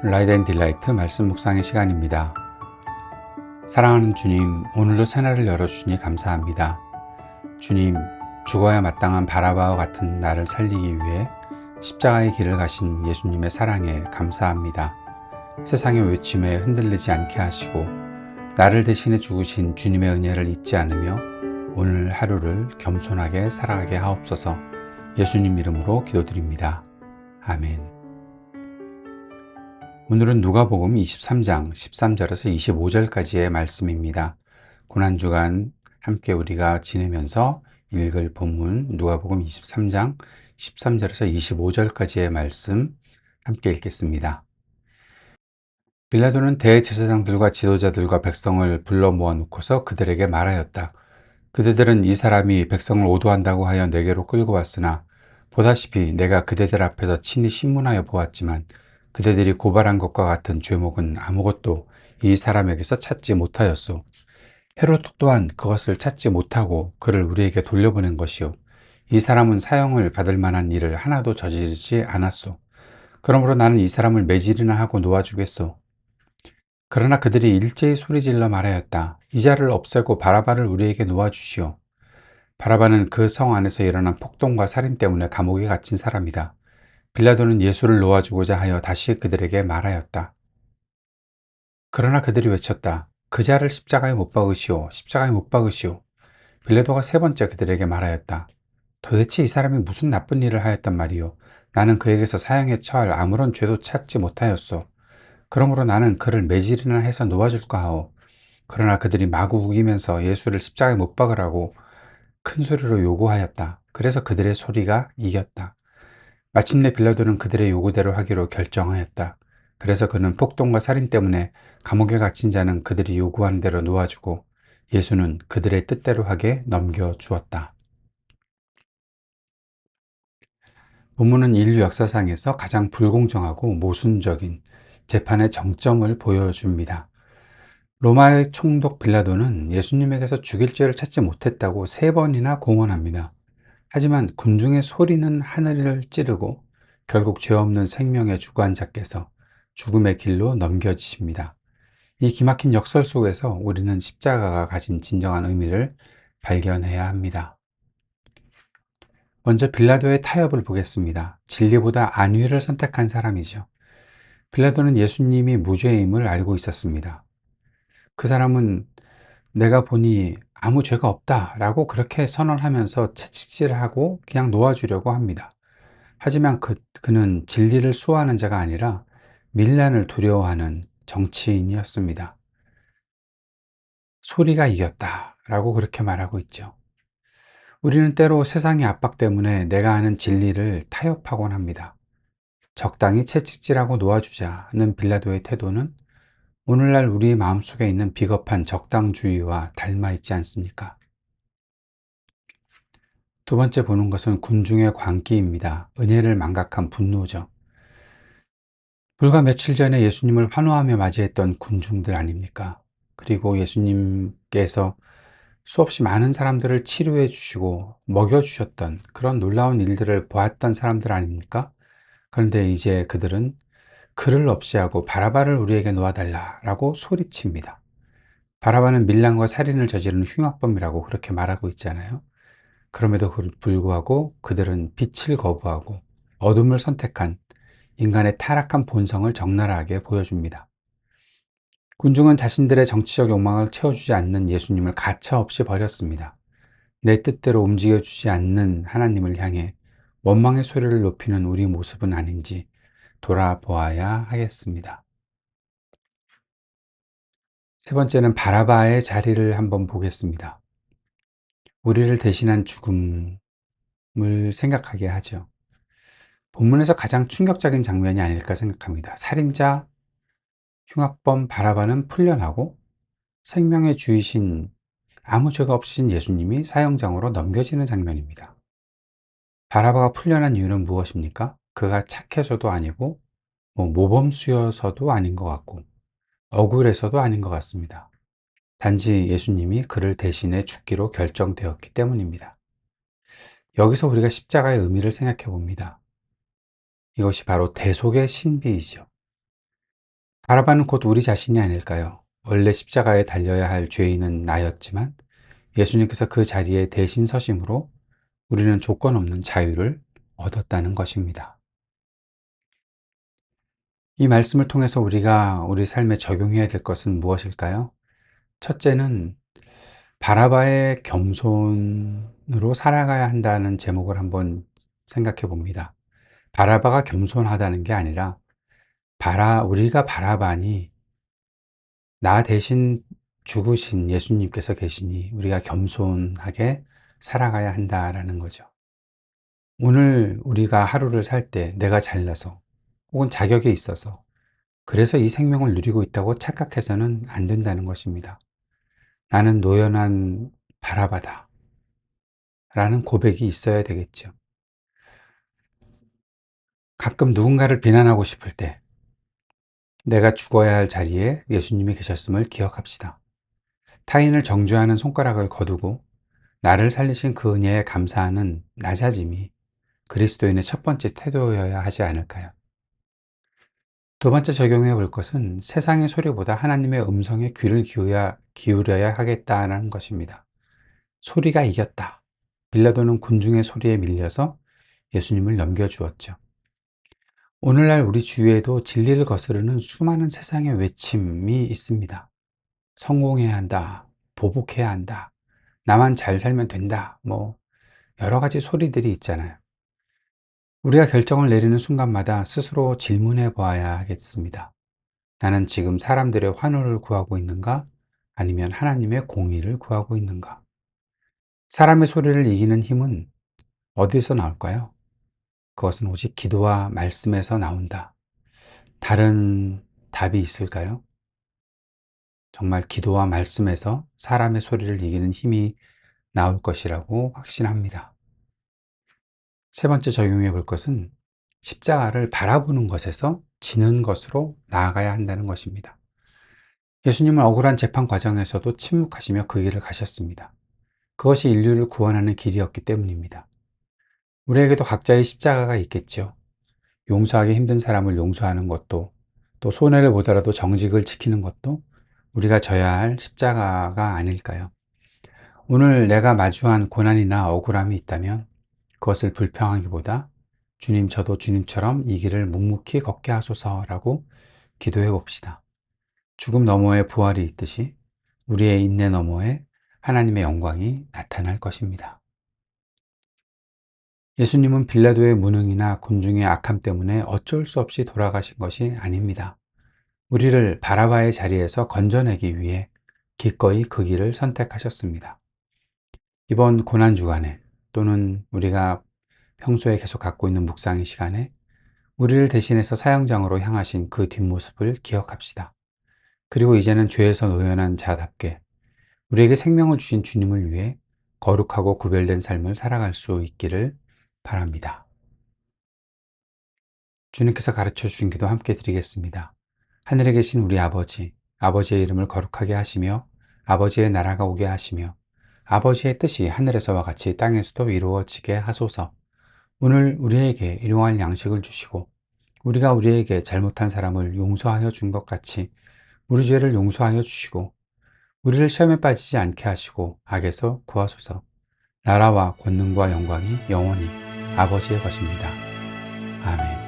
라이드 앤 딜라이트 말씀 묵상의 시간입니다. 사랑하는 주님, 오늘도 새날을 열어주시니 감사합니다. 주님, 죽어야 마땅한 바라바와 같은 나를 살리기 위해 십자가의 길을 가신 예수님의 사랑에 감사합니다. 세상의 외침에 흔들리지 않게 하시고 나를 대신해 죽으신 주님의 은혜를 잊지 않으며 오늘 하루를 겸손하게 살아가게 하옵소서. 예수님 이름으로 기도드립니다. 아멘. 오늘은 누가복음 23장 13절에서 25절까지의 말씀입니다. 고난주간 함께 우리가 지내면서 읽을 본문 누가복음 23장 13절에서 25절까지의 말씀 함께 읽겠습니다. 빌라도는 대제사장들과 지도자들과 백성을 불러 모아놓고서 그들에게 말하였다. 그대들은 이 사람이 백성을 오도한다고 하여 내게로 끌고 왔으나 보다시피 내가 그대들 앞에서 친히 신문하여 보았지만 그대들이 고발한 것과 같은 죄목은 아무것도 이 사람에게서 찾지 못하였소. 헤롯 또한 그것을 찾지 못하고 그를 우리에게 돌려보낸 것이요. 이 사람은 사형을 받을 만한 일을 하나도 저지르지 않았소. 그러므로 나는 이 사람을 매질이나 하고 놓아주겠소. 그러나 그들이 일제히 소리질러 말하였다. 이 자를 없애고 바라바를 우리에게 놓아주시오. 바라바는 그 성 안에서 일어난 폭동과 살인 때문에 감옥에 갇힌 사람이다. 빌라도는 예수를 놓아주고자 하여 다시 그들에게 말하였다. 그러나 그들이 외쳤다. 그 자를 십자가에 못 박으시오. 십자가에 못 박으시오. 빌라도가 세 번째 그들에게 말하였다. 도대체 이 사람이 무슨 나쁜 일을 하였단 말이오. 나는 그에게서 사형에 처할 아무런 죄도 찾지 못하였소. 그러므로 나는 그를 매질이나 해서 놓아줄까 하오. 그러나 그들이 마구 우기면서 예수를 십자가에 못 박으라고 큰 소리로 요구하였다. 그래서 그들의 소리가 이겼다. 마침내 빌라도는 그들의 요구대로 하기로 결정하였다. 그래서 그는 폭동과 살인 때문에 감옥에 갇힌 자는 그들이 요구하는 대로 놓아주고 예수는 그들의 뜻대로 하게 넘겨주었다. 본문은 인류 역사상에서 가장 불공정하고 모순적인 재판의 정점을 보여줍니다. 로마의 총독 빌라도는 예수님에게서 죽일 죄를 찾지 못했다고 세 번이나 공언합니다. 하지만 군중의 소리는 하늘을 찌르고 결국 죄 없는 생명의 주관자께서 죽음의 길로 넘겨지십니다. 이 기막힌 역설 속에서 우리는 십자가가 가진 진정한 의미를 발견해야 합니다. 먼저 빌라도의 타협을 보겠습니다. 진리보다 안위를 선택한 사람이죠. 빌라도는 예수님이 무죄임을 알고 있었습니다. 그 사람은 내가 보니 아무 죄가 없다라고 그렇게 선언하면서 채찍질하고 그냥 놓아주려고 합니다. 하지만 그는 진리를 수호하는 자가 아니라 밀란을 두려워하는 정치인이었습니다. 소리가 이겼다라고 그렇게 말하고 있죠. 우리는 때로 세상의 압박 때문에 내가 아는 진리를 타협하곤 합니다. 적당히 채찍질하고 놓아주자는 빌라도의 태도는 오늘날 우리 마음속에 있는 비겁한 적당주의와 닮아 있지 않습니까? 두 번째 보는 것은 군중의 광기입니다. 은혜를 망각한 분노죠. 불과 며칠 전에 예수님을 환호하며 맞이했던 군중들 아닙니까? 그리고 예수님께서 수없이 많은 사람들을 치료해 주시고 먹여 주셨던 그런 놀라운 일들을 보았던 사람들 아닙니까? 그런데 이제 그들은 그를 없이 하고 바라바를 우리에게 놓아달라라고 소리칩니다. 바라바는 밀란과 살인을 저지른 흉악범이라고 그렇게 말하고 있잖아요. 그럼에도 불구하고 그들은 빛을 거부하고 어둠을 선택한 인간의 타락한 본성을 적나라하게 보여줍니다. 군중은 자신들의 정치적 욕망을 채워주지 않는 예수님을 가차없이 버렸습니다. 내 뜻대로 움직여주지 않는 하나님을 향해 원망의 소리를 높이는 우리 모습은 아닌지 돌아보아야 하겠습니다. 세 번째는 바라바의 자리를 한번 보겠습니다. 우리를 대신한 죽음을 생각하게 하죠. 본문에서 가장 충격적인 장면이 아닐까 생각합니다. 살인자, 흉악범 바라바는 풀려나고 생명의 주이신 아무 죄가 없으신 예수님이 사형장으로 넘겨지는 장면입니다. 바라바가 풀려난 이유는 무엇입니까? 그가 착해서도 아니고 모범수여서도 아닌 것 같고 억울해서도 아닌 것 같습니다. 단지 예수님이 그를 대신해 죽기로 결정되었기 때문입니다. 여기서 우리가 십자가의 의미를 생각해 봅니다. 이것이 바로 대속의 신비이죠. 바라바는 곧 우리 자신이 아닐까요? 원래 십자가에 달려야 할 죄인은 나였지만 예수님께서 그 자리에 대신 서심으로 우리는 조건 없는 자유를 얻었다는 것입니다. 이 말씀을 통해서 우리가 우리 삶에 적용해야 될 것은 무엇일까요? 첫째는 바라바의 겸손으로 살아가야 한다는 제목을 한번 생각해 봅니다. 바라바가 겸손하다는 게 아니라 우리가 바라바니 나 대신 죽으신 예수님께서 계시니 우리가 겸손하게 살아가야 한다라는 거죠. 오늘 우리가 하루를 살 때 내가 잘나서 혹은 자격이 있어서 그래서 이 생명을 누리고 있다고 착각해서는 안 된다는 것입니다. 나는 노연한 바라바다 라는 고백이 있어야 되겠죠. 가끔 누군가를 비난하고 싶을 때 내가 죽어야 할 자리에 예수님이 계셨음을 기억합시다. 타인을 정죄하는 손가락을 거두고 나를 살리신 그 은혜에 감사하는 낮아짐이 그리스도인의 첫 번째 태도여야 하지 않을까요? 두 번째 적용해 볼 것은 세상의 소리보다 하나님의 음성에 귀를 기울여야 하겠다는 것입니다. 소리가 이겼다. 빌라도는 군중의 소리에 밀려서 예수님을 넘겨주었죠. 오늘날 우리 주위에도 진리를 거스르는 수많은 세상의 외침이 있습니다. 성공해야 한다. 보복해야 한다. 나만 잘 살면 된다. 여러 가지 소리들이 있잖아요. 우리가 결정을 내리는 순간마다 스스로 질문해 보아야 하겠습니다. 나는 지금 사람들의 환호를 구하고 있는가? 아니면 하나님의 공의를 구하고 있는가? 사람의 소리를 이기는 힘은 어디서 나올까요? 그것은 오직 기도와 말씀에서 나온다. 다른 답이 있을까요? 정말 기도와 말씀에서 사람의 소리를 이기는 힘이 나올 것이라고 확신합니다. 세 번째 적용해 볼 것은 십자가를 바라보는 것에서 지는 것으로 나아가야 한다는 것입니다. 예수님은 억울한 재판 과정에서도 침묵하시며 그 길을 가셨습니다. 그것이 인류를 구원하는 길이었기 때문입니다. 우리에게도 각자의 십자가가 있겠죠. 용서하기 힘든 사람을 용서하는 것도, 또 손해를 보더라도 정직을 지키는 것도 우리가 져야 할 십자가가 아닐까요? 오늘 내가 마주한 고난이나 억울함이 있다면 그것을 불평하기보다 주님, 저도 주님처럼 이 길을 묵묵히 걷게 하소서라고 기도해 봅시다. 죽음 너머에 부활이 있듯이 우리의 인내 너머에 하나님의 영광이 나타날 것입니다. 예수님은 빌라도의 무능이나 군중의 악함 때문에 어쩔 수 없이 돌아가신 것이 아닙니다. 우리를 바라바의 자리에서 건져내기 위해 기꺼이 그 길을 선택하셨습니다. 이번 고난 주간에 또는 우리가 평소에 계속 갖고 있는 묵상의 시간에 우리를 대신해서 사형장으로 향하신 그 뒷모습을 기억합시다. 그리고 이제는 죄에서 노연한 자답게 우리에게 생명을 주신 주님을 위해 거룩하고 구별된 삶을 살아갈 수 있기를 바랍니다. 주님께서 가르쳐 주신 기도 함께 드리겠습니다. 하늘에 계신 우리 아버지, 아버지의 이름을 거룩하게 하시며 아버지의 나라가 오게 하시며 아버지의 뜻이 하늘에서와 같이 땅에서도 이루어지게 하소서. 오늘 우리에게 일용할 양식을 주시고 우리가 우리에게 잘못한 사람을 용서하여 준 것 같이 우리 죄를 용서하여 주시고 우리를 시험에 빠지지 않게 하시고 악에서 구하소서. 나라와 권능과 영광이 영원히 아버지의 것입니다. 아멘.